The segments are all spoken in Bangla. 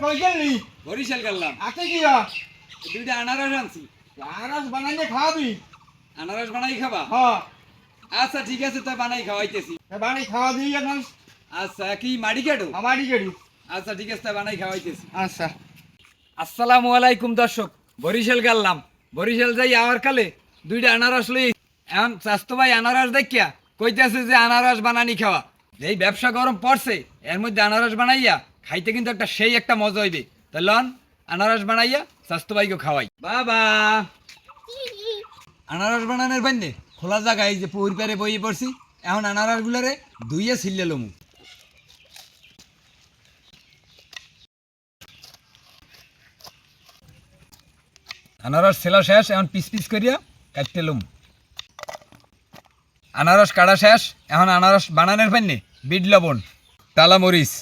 কই গেলি? বরিশাল গেলাম। আছে কি বা? দুইটা আনারস আনছি। আনারস বানাইলে খাওয়াবি? আনারস বানাই খাবা? হ্যাঁ। আচ্ছা ঠিক আছে, তাই বানাই খাওয়াইতেছি। বানাই খাওয়াবি এখন? আচ্ছা কি মাড়ি কাটো? আমারই গেলি। আচ্ছা ঠিক আছে, তাই বানাই খাওয়াইতেছি। আচ্ছা। আসসালামু আলাইকুম দর্শক, বরিশাল গেলাম। বরিশাল যাই আওয়ার কালে দুইটা আনারস লই। এখন স্বাস্থ্য ভাই আনারস দেখিয়া কইতেছে যে আনারস বানানি খাওয়া। এই ব্যবসা গরম পড়ছে, এর মধ্যে আনারস বানাইয়া খাইতে কিন্তু সেই একটা মজা হইবে। তা লন আনারস বানাইয়া স্বাস্থ্য ভাইকে খাওয়াই। বাবা আনারস বানানোর বান্যে খোলা জায়গায় এই যে পুকুর পারে বইয়ে পড়ছি। এখন আনারস গুলারে ধুইয়া ছিললে লমু। আনারস ছেলা শেষ, এখন পিস পিস করিয়া কাটতে লম। আনারস কাটা শেষ, এখন আনারস বানানোর পান্যে বিট লবণ, টালা মরিচ,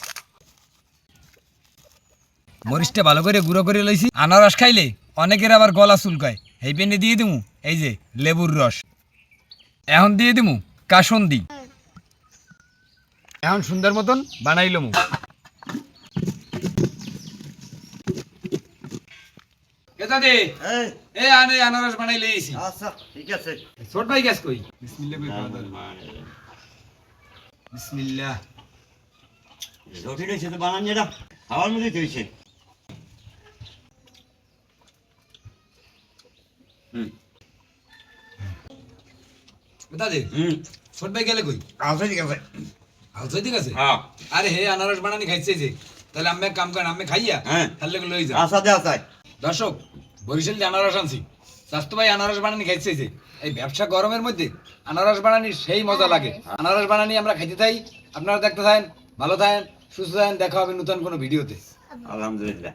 মরিচটা ভালো করে গুঁড়ো করে লইছি। আনারস খাইলে অনেকের আবার গলা চুলকায়, এই পেনে দিয়ে দিমু এই যে লেবুর রস। এখন দিয়ে দিমু কাসুন্দি। এখন সুন্দর মতন বানাইলমু। আনারস বানাই লইছি। আচ্ছা ঠিক আছে। ছোট ভাই গ্যাস কই? বিসমিল্লাহ কই খাওয়া দাও। বিসমিল্লাহ। রুটি রয়েছে তো বানান যেটা খাওয়ার মধ্যে তৈছে। দাদা ছোট ভাই গেলে কই? আচ্ছা ঠিক আছে। আলসাই ঠিক আছে। হ্যাঁ আরে হে আনারস বানানি খাইছে যে, তাহলে আমি এক কাম করেন, আমি খাইয়া হ্যাঁ তাহলে লই যা। আচ্ছা দে আচ্ছা। দর্শক বরিশাল যে আনারস আনছি, স্বাস্থ্য ভাই আনারস বানানি খাইছে যে। এই ব্যবসা গরমের মধ্যে আনারস বানানি সেই মজা লাগে। আনারস বানানি আমরা খাইতে থাই, আপনারা দেখতে থাকেন, ভালো থাকেন, সুস্থ থাকেন। দেখা হবে নতুন কোনো ভিডিওতে। আলহামদুলিল্লাহ।